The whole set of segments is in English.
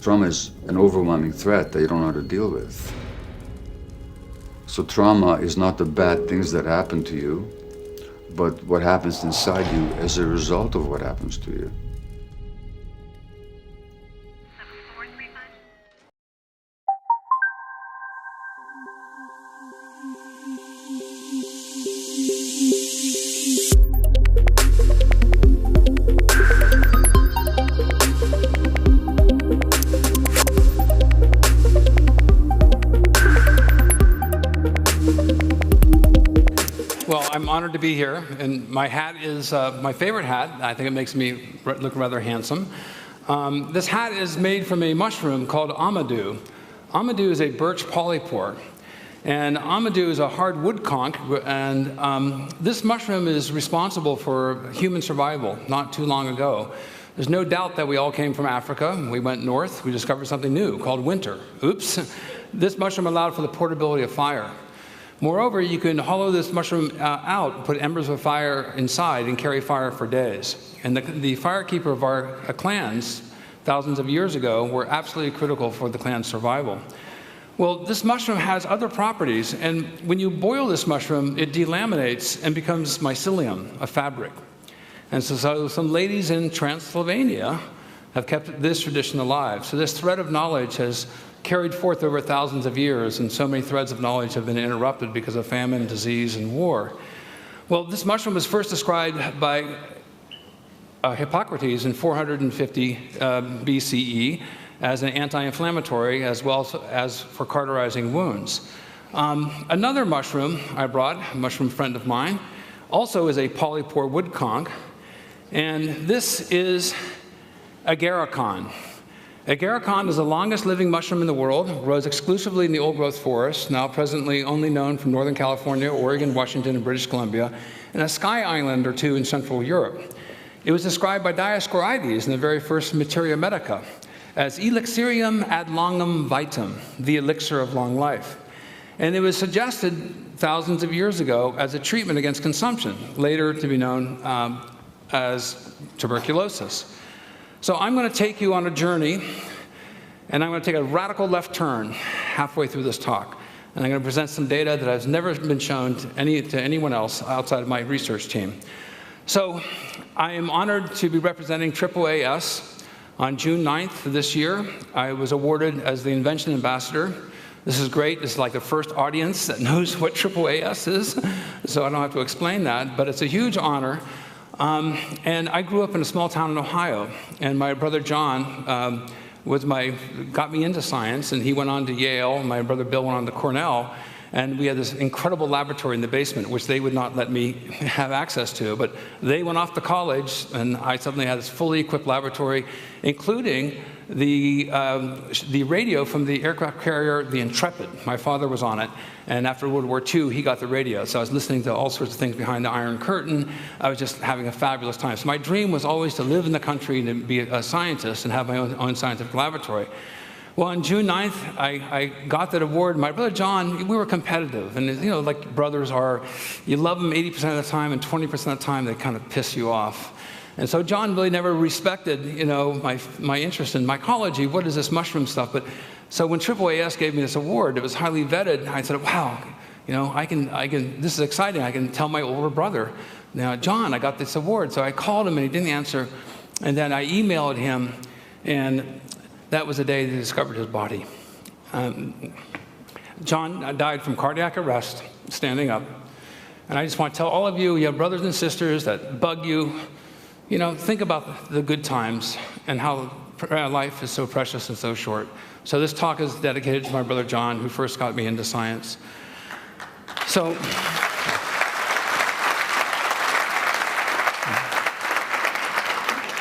Trauma is an overwhelming threat that you don't know how to deal with. So trauma is not the bad things that happen to you, but what happens inside you as a result of what happens to you. Well, I'm honored to be here, and my hat is my favorite hat. I think it makes me look rather handsome. This hat is made from a mushroom called amadou. Amadou is a birch polypore, and amadou is a hard wood conch, and this mushroom is responsible for human survival not too long ago. There's no doubt that we all came from Africa. We went north. We discovered something new called winter. Oops. This mushroom allowed for the portability of fire. Moreover, you can hollow this mushroom out, put embers of fire inside, and carry fire for days. And the firekeeper of our clans, thousands of years ago, were absolutely critical for the clan's survival. Well, this mushroom has other properties, and when you boil this mushroom, it delaminates and becomes mycelium, a fabric. And so some ladies in Transylvania have kept this tradition alive. So this thread of knowledge has carried forth over thousands of years, and so many threads of knowledge have been interrupted because of famine, disease, and war. Well, this mushroom was first described by Hippocrates in 450 BCE as an anti-inflammatory as well as for cauterizing wounds. Another mushroom I brought, a mushroom friend of mine, also is a polypore wood conch, and this is agarikon. Agarikon is the longest living mushroom in the world, grows exclusively in the old-growth forest, now presently only known from Northern California, Oregon, Washington, and British Columbia, and a sky island or two in Central Europe. It was described by Dioscorides in the very first Materia Medica as elixirium ad longum vitam, the elixir of long life. And it was suggested thousands of years ago as a treatment against consumption, later to be known as tuberculosis. So I'm going to take you on a journey, and I'm going to take a radical left turn halfway through this talk. And I'm going to present some data that has never been shown to anyone else outside of my research team. So I am honored to be representing AAAS. On June 9th of this year, I was awarded as the Invention Ambassador. This is great. This is like the first audience that knows what AAAS is, so I don't have to explain that, but it's a huge honor. And I grew up in a small town in Ohio, and my brother John got me into science, and he went on to Yale. My brother Bill went on to Cornell, and we had this incredible laboratory in the basement, which they would not let me have access to. But they went off to college, and I suddenly had this fully equipped laboratory, including the radio from the aircraft carrier, the Intrepid. My father was on it, and after World War II, he got the radio. So I was listening to all sorts of things behind the Iron Curtain. I was just having a fabulous time. So my dream was always to live in the country and to be a scientist and have my own scientific laboratory. Well, on June 9th, I got that award. My brother John, we were competitive. And you know, like brothers are, you love them 80% of the time, and 20% of the time, they kind of piss you off. And so John really never respected, you know, my interest in mycology. What is this mushroom stuff? But so when AAAS gave me this award, it was highly vetted. I said, wow, you know, I can. This is exciting. I can tell my older brother, now, John, I got this award. So I called him, and he didn't answer. And then I emailed him, and that was the day they discovered his body. John died from cardiac arrest, standing up. And I just want to tell all of you, you have brothers and sisters that bug you. You know, think about the good times and how life is so precious and so short. So this talk is dedicated to my brother John, who first got me into science. So,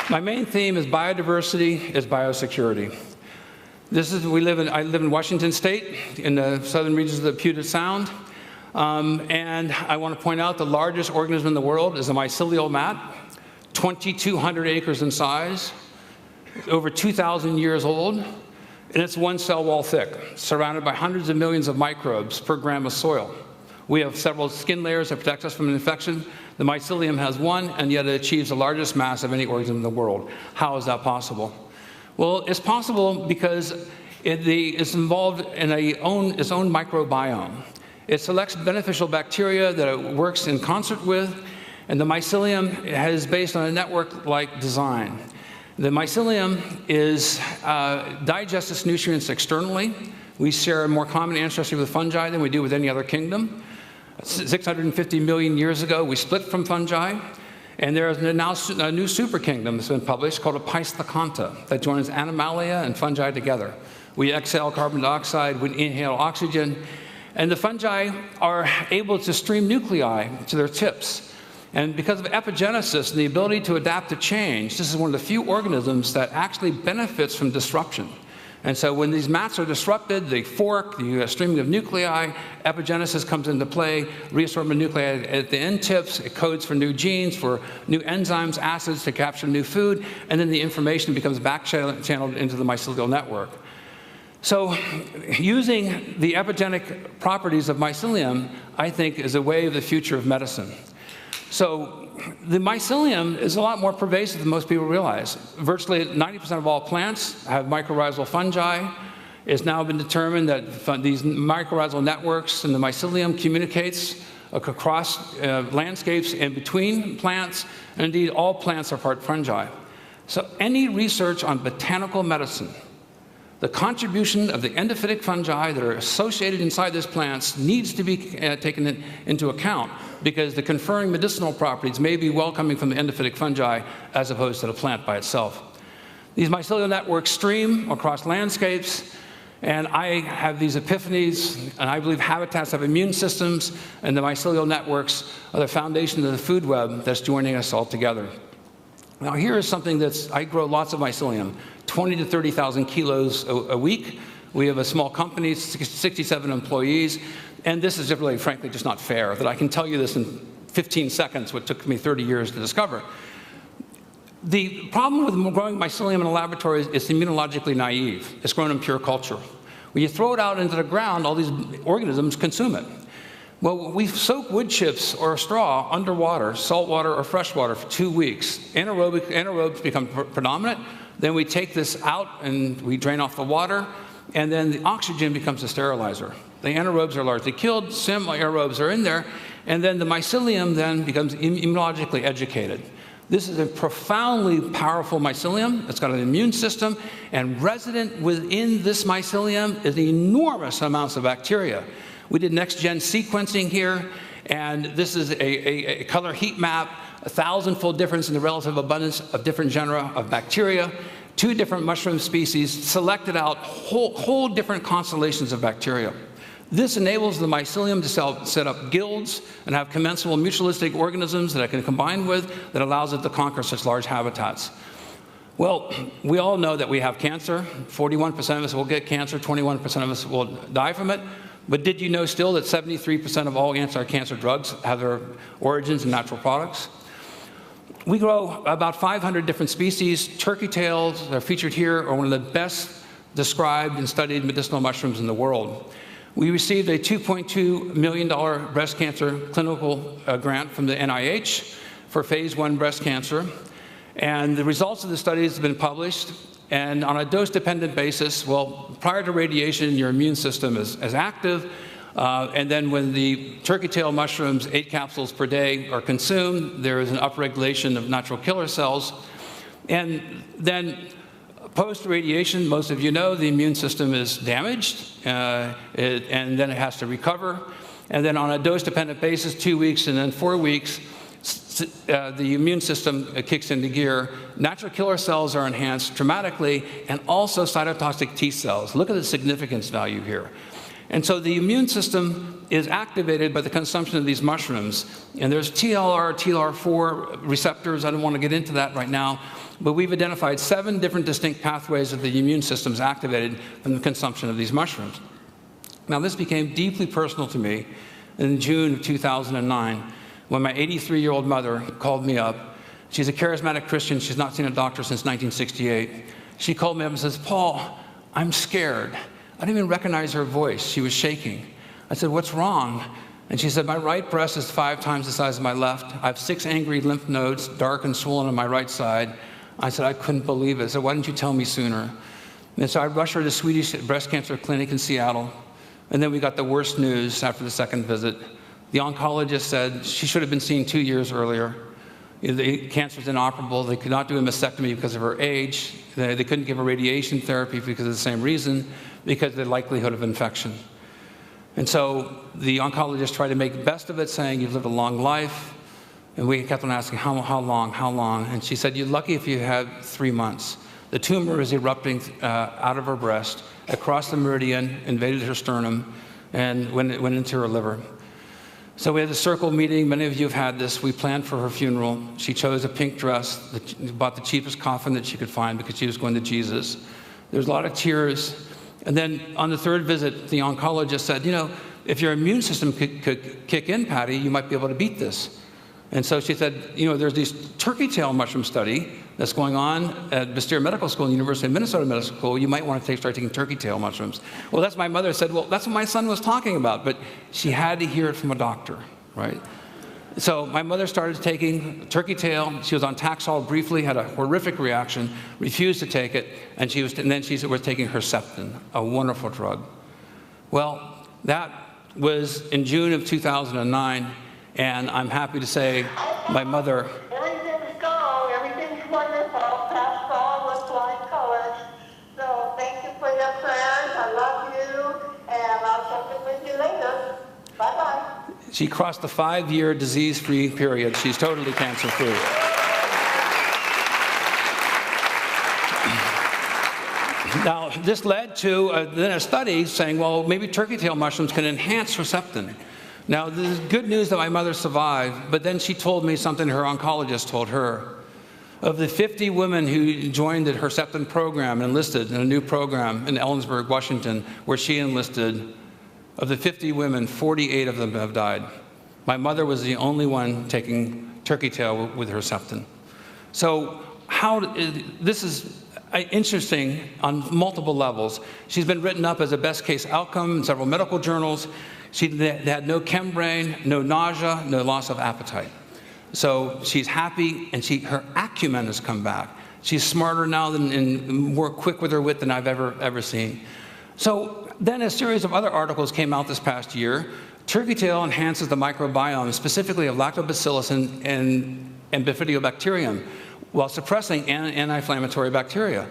my main theme is biodiversity is biosecurity. I live in Washington State, in the southern regions of the Puget Sound. And I want to point out the largest organism in the world is a mycelial mat. 2,200 acres in size, over 2,000 years old, and it's one cell wall thick, surrounded by hundreds of millions of microbes per gram of soil. We have several skin layers that protect us from an infection. The mycelium has one, and yet it achieves the largest mass of any organism in the world. How is that possible? Well, it's possible because it's involved in its own microbiome. It selects beneficial bacteria that it works in concert with, and the mycelium is based on a network-like design. The mycelium digests its nutrients externally. We share a more common ancestry with fungi than we do with any other kingdom. 650 million years ago, we split from fungi, and there is now a new super kingdom that's been published called a Pleistocanta that joins Animalia and fungi together. We exhale carbon dioxide, we inhale oxygen, and the fungi are able to stream nuclei to their tips. And because of epigenesis and the ability to adapt to change, this is one of the few organisms that actually benefits from disruption. And so when these mats are disrupted, they fork, you have streaming of nuclei, epigenesis comes into play, reassortment nuclei at the end tips, it codes for new genes, for new enzymes, acids to capture new food, and then the information becomes back-channeled into the mycelial network. So using the epigenetic properties of mycelium, I think, is a way of the future of medicine. So the mycelium is a lot more pervasive than most people realize. Virtually 90% of all plants have mycorrhizal fungi. It's now been determined that these mycorrhizal networks and the mycelium communicates across landscapes and between plants, and indeed all plants are part fungi. So any research on botanical medicine, the contribution of the endophytic fungi that are associated inside these plants needs to be taken into account, because the conferring medicinal properties may be well coming from the endophytic fungi as opposed to the plant by itself. These mycelial networks stream across landscapes, and I have these epiphanies, and I believe habitats have immune systems, and the mycelial networks are the foundation of the food web that's joining us all together. Now here is something I grow lots of mycelium, 20 to 30,000 kilos a week. We have a small company, 67 employees, and this is really, frankly, just not fair that I can tell you this in 15 seconds, what took me 30 years to discover. The problem with growing mycelium in a laboratory is it's immunologically naive. It's grown in pure culture. When you throw it out into the ground, all these organisms consume it. Well, we soak wood chips or straw underwater, salt water or fresh water, for 2 weeks. Anaerobes become predominant. Then we take this out and we drain off the water, and then the oxygen becomes a sterilizer. The anaerobes are largely killed, some aerobes are in there, and then the mycelium then becomes immunologically educated. This is a profoundly powerful mycelium. It's got an immune system, and resident within this mycelium is enormous amounts of bacteria. We did next-gen sequencing here, and this is a color heat map, 1,000-fold difference in the relative abundance of different genera of bacteria, 2 different mushroom species, selected out whole different constellations of bacteria. This enables the mycelium to set up guilds and have commensal mutualistic organisms that it can combine with that allows it to conquer such large habitats. Well, we all know that we have cancer. 41% of us will get cancer, 21% of us will die from it. But did you know still that 73% of all anti-cancer drugs have their origins in natural products? We grow about 500 different species. Turkey tails, they're featured here, are one of the best described and studied medicinal mushrooms in the world. We received a $2.2 million breast cancer clinical grant from the NIH for phase 1 breast cancer. And the results of the studies have been published. And on a dose-dependent basis, well, prior to radiation, your immune system is active. And then when the turkey tail mushrooms, 8 capsules per day, are consumed, there is an upregulation of natural killer cells. And then post-radiation, most of you know, the immune system is damaged, and then it has to recover. And then on a dose-dependent basis, 2 weeks and then 4 weeks, the immune system kicks into gear. Natural killer cells are enhanced dramatically, and also cytotoxic T cells. Look at the significance value here. And so the immune system is activated by the consumption of these mushrooms. And there's TLR, TLR4 receptors. I don't want to get into that right now. But we've identified 7 different distinct pathways that the immune system is activated from the consumption of these mushrooms. Now, this became deeply personal to me in June of 2009, when my 83-year-old mother called me up. She's a charismatic Christian. She's not seen a doctor since 1968. She called me up and says, "Paul, I'm scared." I didn't even recognize her voice. She was shaking. I said, "What's wrong?" And she said, my right breast is 5 times the size of my left. I have 6 angry lymph nodes, dark and swollen on my right side. I said, I couldn't believe it. I said, why didn't you tell me sooner? And so I rushed her to the Swedish breast cancer clinic in Seattle. And then we got the worst news after the second visit. The oncologist said she should have been seen 2 years earlier. The cancer is inoperable. They could not do a mastectomy because of her age. They couldn't give her radiation therapy because of the same reason, because of the likelihood of infection. And so the oncologist tried to make the best of it, saying, you've lived a long life. And we kept on asking, how long? And she said, you're lucky if you have 3 months. The tumor is erupting out of her breast, across the meridian, invaded her sternum, and went into her liver. So we had a circle meeting. Many of you have had this. We planned for her funeral. She chose a pink dress, bought the cheapest coffin that she could find because she was going to Jesus. There was a lot of tears. And then on the third visit, the oncologist said, you know, if your immune system could kick in, Patty, you might be able to beat this. And so she said, you know, there's this turkey tail mushroom study that's going on at Bastyr Medical School and University of Minnesota Medical School. You might want to start taking turkey tail mushrooms. Well, that's my mother said, well, that's what my son was talking about. But she had to hear it from a doctor, right? So my mother started taking turkey tail. She was on Taxol briefly, had a horrific reaction, refused to take it, and then she was taking Herceptin, a wonderful drug. Well, that was in June of 2009. And I'm happy to say my mother... Everything's gone. Everything's wonderful. Past all with flying colors. So thank you for your prayers. I love you. And I'll check in with you later. Bye-bye. She crossed the 5-year disease-free period. She's totally cancer-free. Now, this led to then a study saying, well, maybe turkey tail mushrooms can enhance Herceptin. Now, this is good news that my mother survived, but then she told me something her oncologist told her. Of the 50 women who joined the Herceptin program and enlisted in a new program in Ellensburg, Washington, where she enlisted, of the 50 women, 48 of them have died. My mother was the only one taking turkey tail with Herceptin. So this is interesting on multiple levels. She's been written up as a best case outcome in several medical journals. She had no chembrain, no nausea, no loss of appetite. So she's happy, and her acumen has come back. She's smarter now and more quick with her wit than I've ever seen. So then a series of other articles came out this past year. Turkey tail enhances the microbiome, specifically of lactobacillus and bifidobacterium, while suppressing anti-inflammatory bacteria.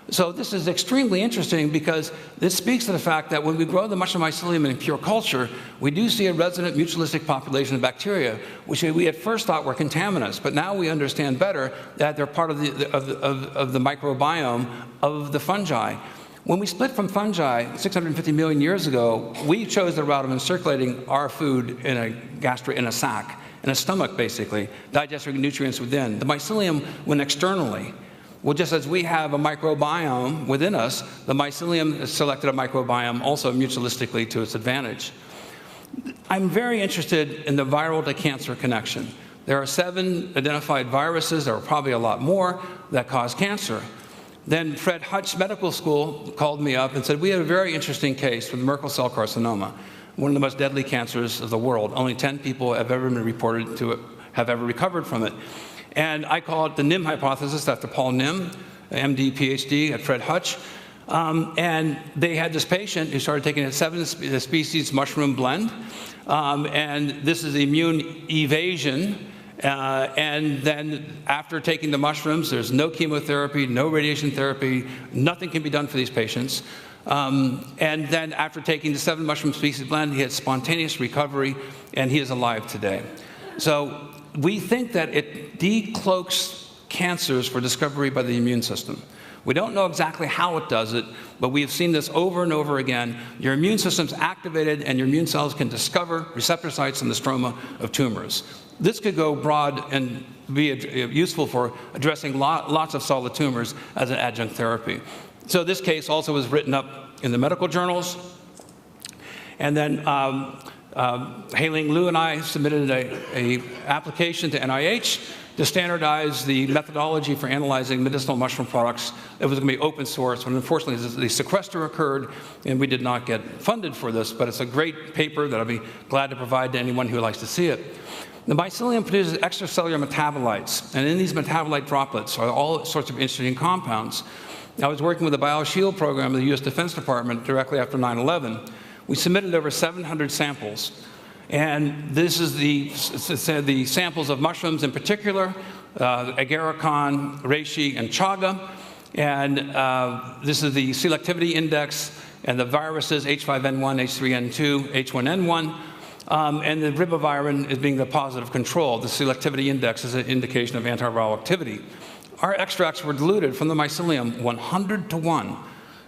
So this is extremely interesting because this speaks to the fact that when we grow the mushroom mycelium in pure culture, we do see a resident mutualistic population of bacteria, which we at first thought were contaminants, but now we understand better that they're part of the microbiome of the fungi. When we split from fungi 650 million years ago, we chose the route of encirculating our food in a sac, in a stomach basically, digesting nutrients within. The mycelium went externally. Well, just as we have a microbiome within us, the mycelium selected a microbiome also mutualistically to its advantage. I'm very interested in the viral to cancer connection. There are 7 identified viruses, there are probably a lot more, that cause cancer. Then Fred Hutch Medical School called me up and said, we have a very interesting case with Merkel cell carcinoma, one of the most deadly cancers of the world. Only 10 people have ever been reported to have ever recovered from it. And I call it the NIM hypothesis after Paul Nim, MD, PhD at Fred Hutch. And they had this patient who started taking a 7-species mushroom blend. And this is immune evasion. And then after taking the mushrooms, there's no chemotherapy, no radiation therapy, nothing can be done for these patients. And then after taking the 7 mushroom species blend, he had spontaneous recovery, and he is alive today. So we think that it decloaks cancers for discovery by the immune system. We don't know exactly how it does it, but we have seen this over and over again. Your immune system's activated, and your immune cells can discover receptor sites in the stroma of tumors. This could go broad and be useful for addressing lots of solid tumors as an adjunct therapy. So this case also was written up in the medical journals. And then Hailing Liu and I submitted an application to NIH to standardize the methodology for analyzing medicinal mushroom products. It was going to be open source, and unfortunately the sequester occurred, and we did not get funded for this, but it's a great paper that I'll be glad to provide to anyone who likes to see it. The mycelium produces extracellular metabolites, and in these metabolite droplets are all sorts of interesting compounds. I was working with the BioShield program of the U.S. Defense Department directly after 9/11. We submitted over 700 samples. And this is the samples of mushrooms in particular, agarikon, reishi, and chaga. And this is the selectivity index and the viruses H5N1, H3N2, H1N1. And the ribavirin is being the positive control. The selectivity index is an indication of antiviral activity. Our extracts were diluted from the mycelium 100 to 1.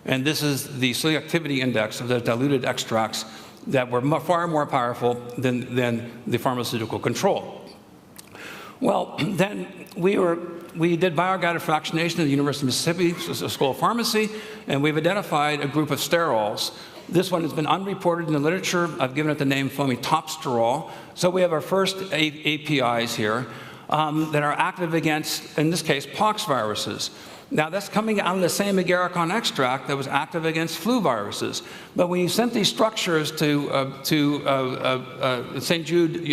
And this is the selectivity index of the diluted extracts that were far more powerful than the pharmaceutical control. Well, then we did bioguided fractionation at the University of Mississippi School of Pharmacy, and we've identified a group of sterols. This one has been unreported in the literature. I've given it the name fomitopsterol. So we have our first APIs here that are active against, in this case, pox viruses. Now, that's coming out of the same agarikon extract that was active against flu viruses. But when you sent these structures to St. Jude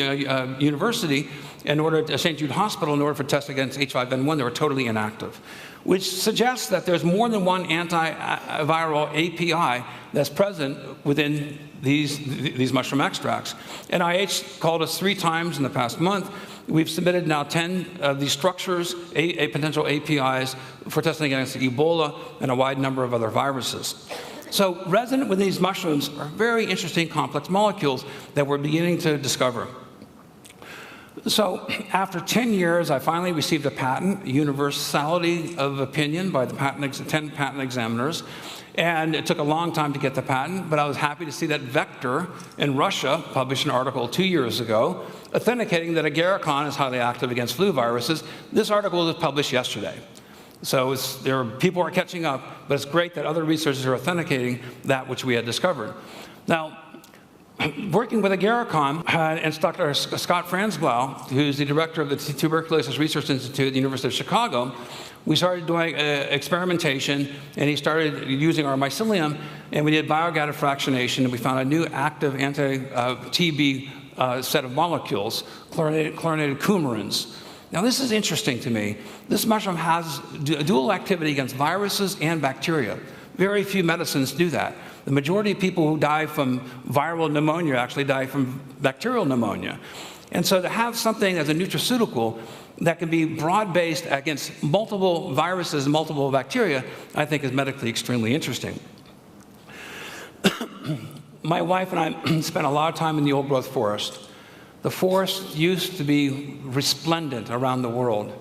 University, St. Jude Hospital, in order for tests against H5N1, they were totally inactive, which suggests that there's more than one antiviral API that's present within these mushroom extracts. NIH called us 3 times in the past month. We've submitted now 10 of these structures, potential APIs, for testing against Ebola and a wide number of other viruses. So resident with these mushrooms are very interesting complex molecules that we're beginning to discover. So after 10 years, I finally received a patent, universality of opinion by the 10 patent examiners. And it took a long time to get the patent, but I was happy to see that Vector in Russia published an article 2 years ago authenticating that agarikon is highly active against flu viruses. This article was published yesterday. So people are catching up, but it's great that other researchers are authenticating that which we had discovered. Now, working with agarikon and Dr. Scott Franzblau, who's the director of the Tuberculosis Research Institute at the University of Chicago, we started doing experimentation, and he started using our mycelium, and we did bioguided fractionation, and we found a new active anti-TB set of molecules, chlorinated coumarins. Now, this is interesting to me. This mushroom has dual activity against viruses and bacteria. Very few medicines do that. The majority of people who die from viral pneumonia actually die from bacterial pneumonia. And so to have something as a nutraceutical that can be broad-based against multiple viruses and multiple bacteria, I think is medically extremely interesting. My wife and I spent a lot of time in the old-growth forest. The forest used to be resplendent around the world,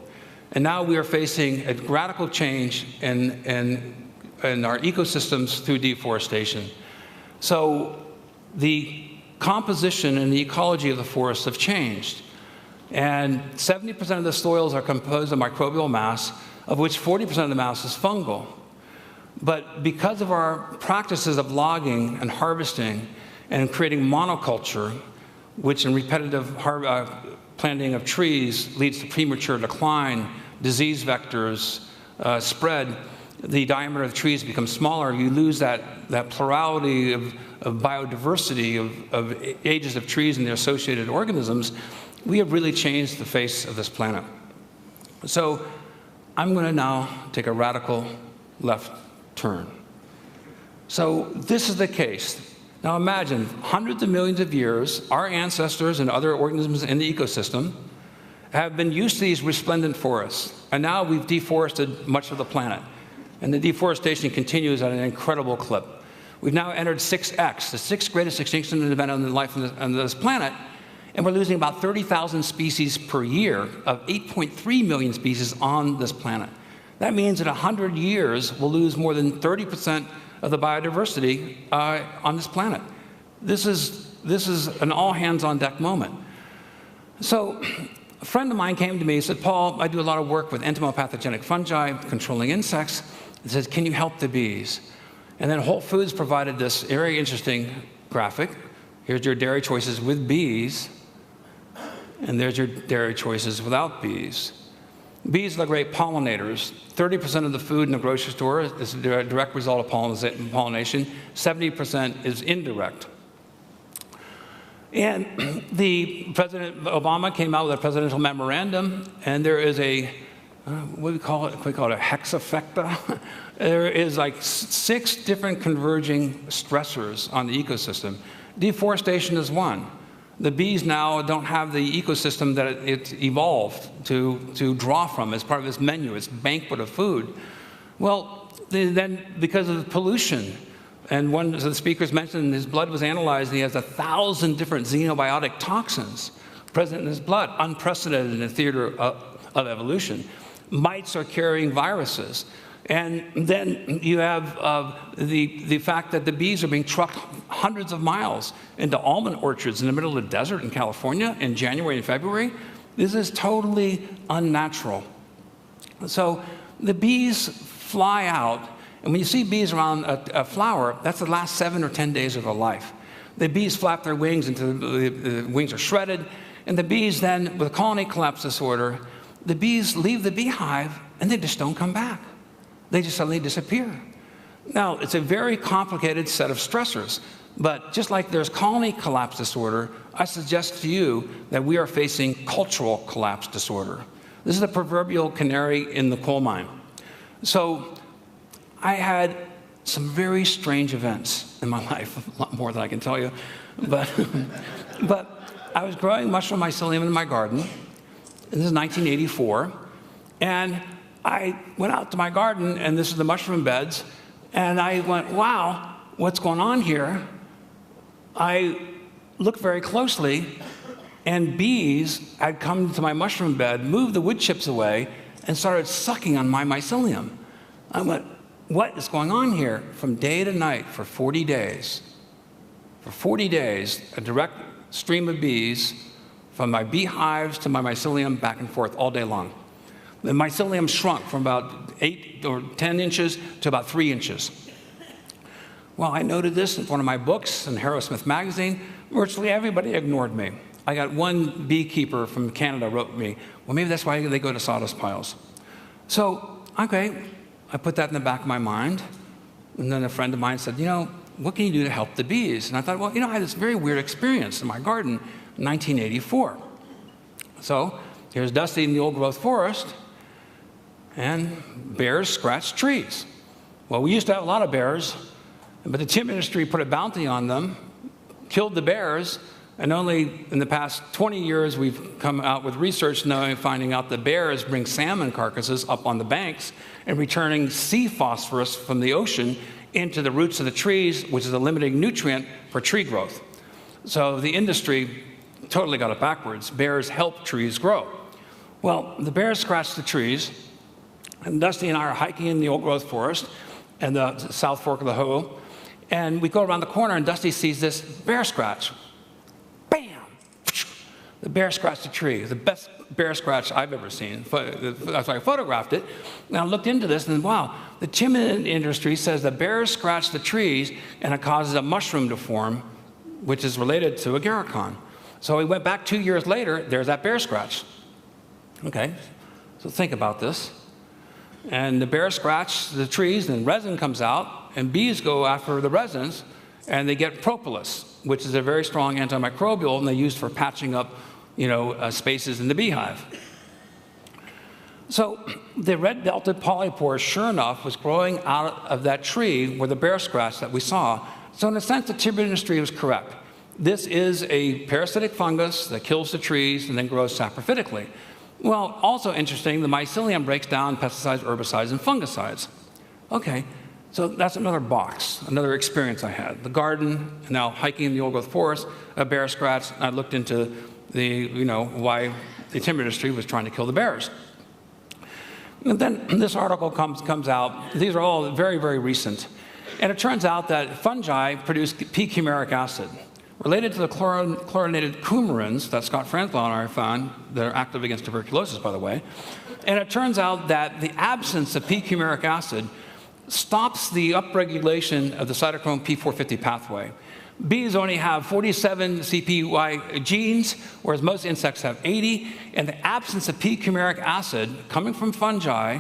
and now we are facing a radical change in our ecosystems through deforestation. So the composition and the ecology of the forests have changed. And 70% of the soils are composed of microbial mass, of which 40% of the mass is fungal. But because of our practices of logging and harvesting and creating monoculture, which in repetitive planting of trees leads to premature decline, disease vectors spread, the diameter of the trees becomes smaller, you lose that plurality of biodiversity, of ages of trees and their associated organisms. We have really changed the face of this planet. So I'm going to now take a radical left turn. So this is the case. Now imagine, hundreds of millions of years, our ancestors and other organisms in the ecosystem have been used to these resplendent forests, and now we've deforested much of the planet. And the deforestation continues at an incredible clip. We've now entered 6X, the 6th greatest extinction event on the life on this planet, and we're losing about 30,000 species per year of 8.3 million species on this planet. That means in 100 years, we'll lose more than 30% of the biodiversity on this planet. This is an all-hands-on-deck moment. So a friend of mine came to me and said, Paul, I do a lot of work with entomopathogenic fungi, controlling insects. He says, can you help the bees? And then Whole Foods provided this very interesting graphic. Here's your dairy choices with bees, and there's your dairy choices without bees. Bees are great pollinators. 30% of the food in the grocery store is a direct result of pollination. 70% is indirect. And President Obama came out with a presidential memorandum, and there is a, what do we call it? We call it a hexafecta. There is like 6 different converging stressors on the ecosystem. Deforestation is one. The bees now don't have the ecosystem that it's evolved to draw from as part of its menu, its banquet of food. Well, then because of the pollution, and one of the speakers mentioned his blood was analyzed, and he has 1,000 different xenobiotic toxins present in his blood, unprecedented in the theater of evolution. Mites are carrying viruses. And then you have the fact that the bees are being trucked hundreds of miles into almond orchards in the middle of the desert in California in January and February. This is totally unnatural. So the bees fly out, and when you see bees around a flower, that's the last 7 or 10 days of their life. The bees flap their wings until the wings are shredded, and the bees then, with a colony collapse disorder, the bees leave the beehive and they just don't come back. They just suddenly disappear. Now, it's a very complicated set of stressors, but just like there's colony collapse disorder, I suggest to you that we are facing cultural collapse disorder. This is the proverbial canary in the coal mine. So I had some very strange events in my life, a lot more than I can tell you, but I was growing mushroom mycelium in my garden. This is 1984, and I went out to my garden, and this is the mushroom beds, and I went, wow, what's going on here? I looked very closely, and bees had come to my mushroom bed, moved the wood chips away, and started sucking on my mycelium. I went, what is going on here? From day to night for 40 days. For 40 days, a direct stream of bees from my beehives to my mycelium, back and forth all day long. The mycelium shrunk from about 8 or 10 inches to about 3 inches. Well, I noted this in one of my books in Harrow-Smith magazine. Virtually everybody ignored me. I got one beekeeper from Canada wrote me, well, maybe that's why they go to sawdust piles. So, okay, I put that in the back of my mind. And then a friend of mine said, you know, what can you do to help the bees? And I thought, well, you know, I had this very weird experience in my garden in 1984. So here's Dusty in the old growth forest, and bears scratch trees. Well, we used to have a lot of bears, but the timber industry put a bounty on them, killed the bears, and only in the past 20 years we've come out with research finding out that bears bring salmon carcasses up on the banks and returning sea phosphorus from the ocean into the roots of the trees, which is a limiting nutrient for tree growth. So the industry totally got it backwards. Bears help trees grow. Well, the bears scratch the trees, and Dusty and I are hiking in the old growth forest and the South Fork of the Hoh, and we go around the corner and Dusty sees this bear scratch. Bam! The bear scratched a tree. The best bear scratch I've ever seen. That's why I photographed it. And I looked into this and wow, the timber industry says that bears scratch the trees and it causes a mushroom to form, which is related to agarikon. So we went back 2 years later, there's that bear scratch. Okay, so think about this. And the bear scratch the trees, and resin comes out, and bees go after the resins, and they get propolis, which is a very strong antimicrobial, and they use for patching up, spaces in the beehive. So the red-belted polypore, sure enough, was growing out of that tree where the bear scratch that we saw. So in a sense, the timber industry was correct. This is a parasitic fungus that kills the trees and then grows saprophytically. Well, also interesting, the mycelium breaks down pesticides, herbicides, and fungicides. Okay, so that's another box, another experience I had. The garden, now hiking in the old growth forest, a bear scratch, and I looked into why the timber industry was trying to kill the bears. And then this article comes out. These are all very, very recent. And it turns out that fungi produce p-cumaric acid, related to the chlorinated coumarins that Scott Franzlau and I found that are active against tuberculosis, by the way. And it turns out that the absence of p-cumaric acid stops the upregulation of the cytochrome P450 pathway. Bees only have 47 CPY genes, whereas most insects have 80. And the absence of p-coumaric acid coming from fungi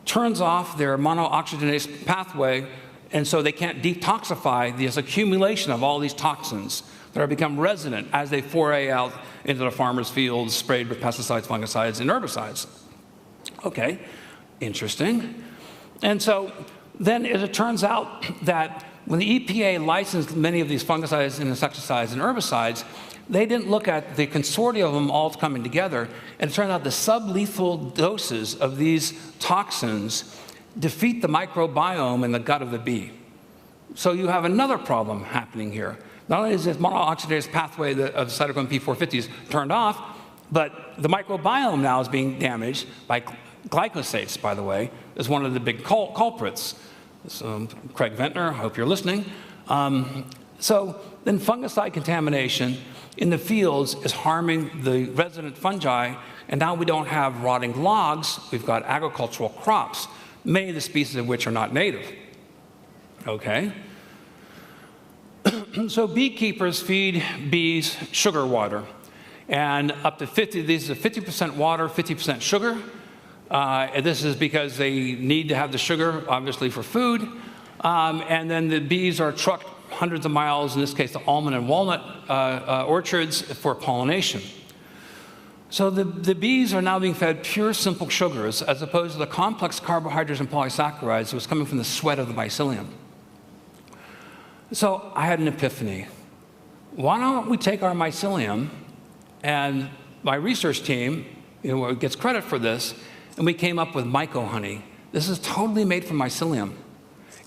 turns off their monooxygenase pathway, and so they can't detoxify this accumulation of all these toxins that are become resident as they foray out into the farmer's fields sprayed with pesticides, fungicides, and herbicides. Okay, interesting. And so then it turns out that when the EPA licensed many of these fungicides and insecticides and herbicides, they didn't look at the consortium of them all coming together, and it turned out the sublethal doses of these toxins defeat the microbiome in the gut of the bee. So you have another problem happening here. Not only is this monooxygenase pathway of cytochrome P450s turned off, but the microbiome now is being damaged by glycosates, by the way, is one of the big culprits. So, Craig Ventnor, I hope you're listening. So then fungicide contamination in the fields is harming the resident fungi, and now we don't have rotting logs, we've got agricultural crops, many of the species of which are not native. Okay? So beekeepers feed bees sugar water, and up to 50, these are 50% water, 50% sugar. And this is because they need to have the sugar, obviously, for food. And then the bees are trucked hundreds of miles, in this case, the almond and walnut orchards for pollination. So the bees are now being fed pure, simple sugars, as opposed to the complex carbohydrates and polysaccharides that was coming from the sweat of the mycelium. So I had an epiphany. Why don't we take our mycelium, and my research team, gets credit for this, and we came up with myco honey. This is totally made from mycelium.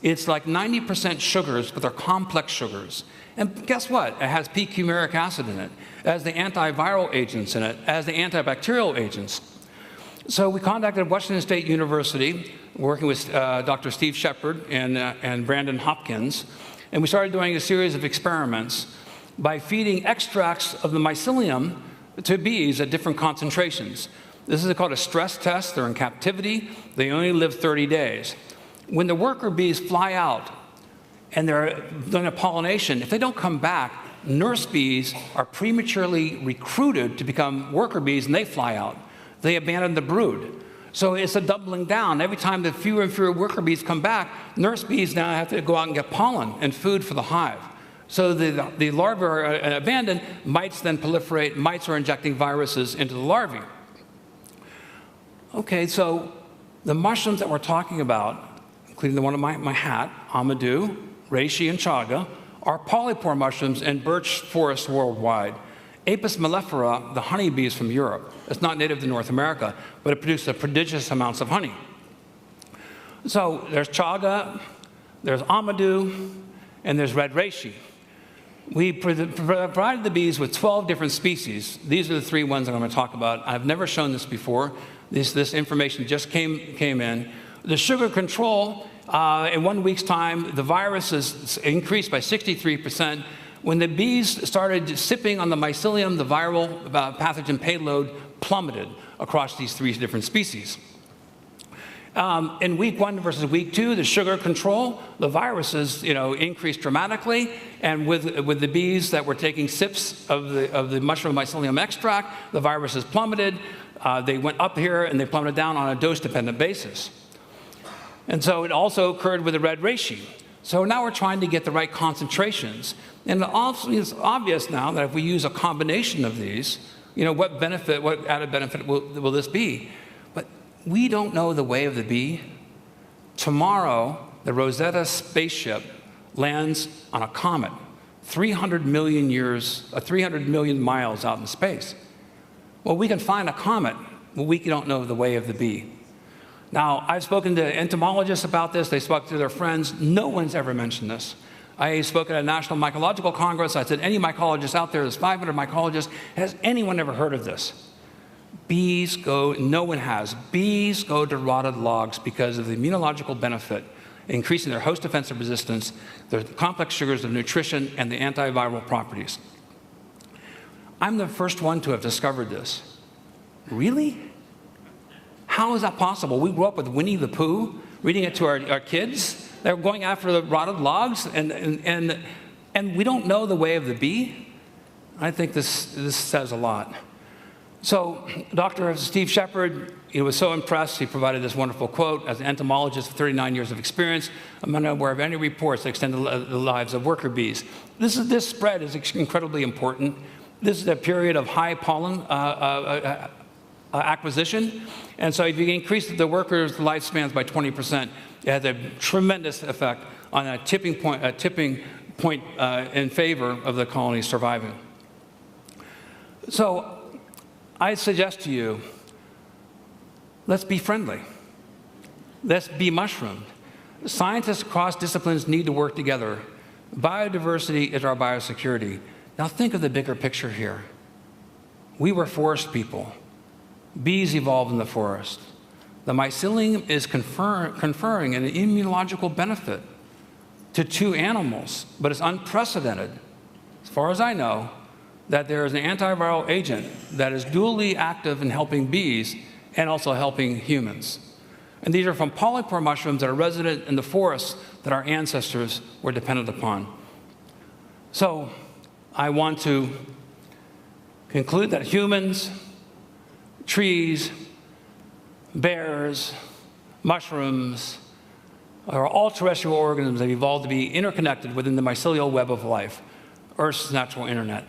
It's like 90% sugars, but they're complex sugars. And guess what? It has p-coumaric acid in it. It has the antiviral agents in it. It has the antibacterial agents. So we contacted Washington State University, working with Dr. Steve Shepard and Brandon Hopkins, and we started doing a series of experiments by feeding extracts of the mycelium to bees at different concentrations. This is called a stress test. They're in captivity. They only live 30 days. When the worker bees fly out and they're doing a pollination, if they don't come back, nurse bees are prematurely recruited to become worker bees, and they fly out. They abandon the brood. So it's a doubling down. Every time the fewer and fewer worker bees come back, nurse bees now have to go out and get pollen and food for the hive. So the larvae are abandoned, mites then proliferate, mites are injecting viruses into the larvae. Okay, so the mushrooms that we're talking about, including the one in my hat, amadou, reishi, and chaga, are polypore mushrooms in birch forests worldwide. Apis mellifera, the honeybees from Europe. It's not native to North America, but it produces prodigious amounts of honey. So there's chaga, there's amadou, and there's red reishi. We provided the bees with 12 different species. These are the three ones I'm going to talk about. I've never shown this before. This information just came in. The sugar control, in 1 week's time, the virus is increased by 63%. When the bees started sipping on the mycelium, the viral pathogen payload plummeted across these three different species. In week 1 versus week 2, the sugar control, the viruses, increased dramatically, and with the bees that were taking sips of the mushroom mycelium extract, the viruses plummeted. They went up here and they plummeted down on a dose-dependent basis. And so it also occurred with the red reishi. So now we're trying to get the right concentrations. And it's obvious now that if we use a combination of these, what added benefit will this be? But we don't know the way of the bee. Tomorrow, the Rosetta spaceship lands on a comet 300 million miles out in space. Well, we can find a comet, but we don't know the way of the bee. Now, I've spoken to entomologists about this. They spoke to their friends. No one's ever mentioned this. I spoke at a National Mycological Congress. I said, any mycologist out there, there's 500 mycologists. Has anyone ever heard of this? No one has. Bees go to rotted logs because of the immunological benefit, increasing their host defensive resistance, their complex sugars of nutrition, and the antiviral properties. I'm the first one to have discovered this. Really? How is that possible? We grew up with Winnie the Pooh, reading it to our kids. They're going after the rotted logs, and And we don't know the way of the bee. I think this says a lot. So Dr. Steve Shepard, he was so impressed, he provided this wonderful quote: as an entomologist with 39 years of experience, I'm unaware of any reports that extend the lives of worker bees. This spread is incredibly important. This is a period of high pollen acquisition. And so if you increase the workers' lifespans by 20%, it has a tremendous effect on a tipping point in favor of the colony surviving. So I suggest to you, let's be friendly. Let's be mushroomed. Scientists across disciplines need to work together. Biodiversity is our biosecurity. Now think of the bigger picture here. We were forest people. Bees evolved in the forest. The mycelium is conferring an immunological benefit to 2 animals, but it's unprecedented, as far as I know, that there is an antiviral agent that is dually active in helping bees and also helping humans. And these are from polypore mushrooms that are resident in the forests that our ancestors were dependent upon. So I want to conclude that humans, trees, bears, mushrooms are all terrestrial organisms that evolved to be interconnected within the mycelial web of life, Earth's natural internet.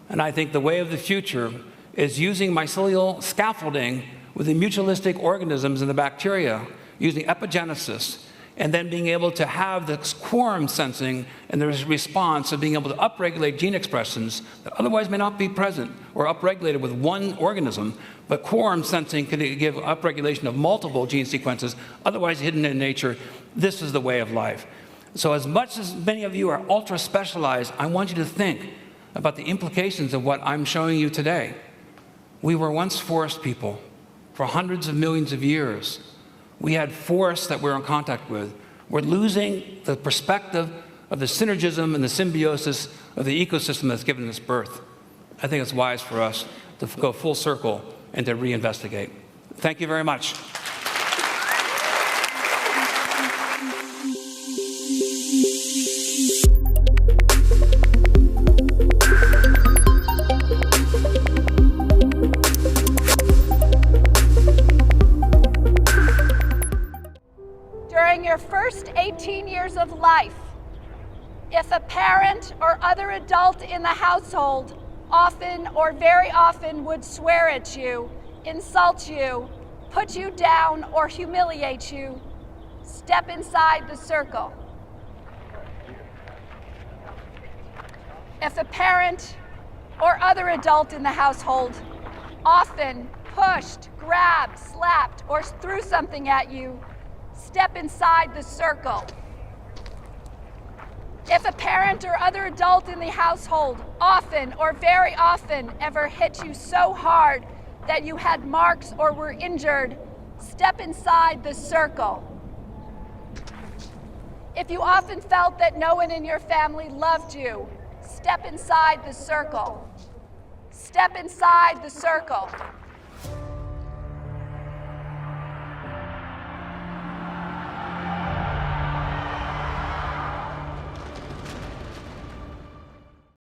And I think the way of the future is using mycelial scaffolding within mutualistic organisms in the bacteria, using epigenesis, and then being able to have this quorum sensing and the response of being able to upregulate gene expressions that otherwise may not be present or upregulated with one organism, but quorum sensing can give upregulation of multiple gene sequences otherwise hidden in nature. This is the way of life. So as much as many of you are ultra specialized, I want you to think about the implications of what I'm showing you today. We were once forest people for hundreds of millions of years. We had forests that we're in contact with. We're losing the perspective of the synergism and the symbiosis of the ecosystem that's given us birth. I think it's wise for us to go full circle and to reinvestigate. Thank you very much. During your first 18 years of life, if a parent or other adult in the household often or very often would swear at you, insult you, put you down, or humiliate you, step inside the circle. If a parent or other adult in the household often pushed, grabbed, slapped, or threw something at you, step inside the circle. If a parent or other adult in the household often or very often ever hit you so hard that you had marks or were injured, step inside the circle. If you often felt that no one in your family loved you, step inside the circle. Step inside the circle.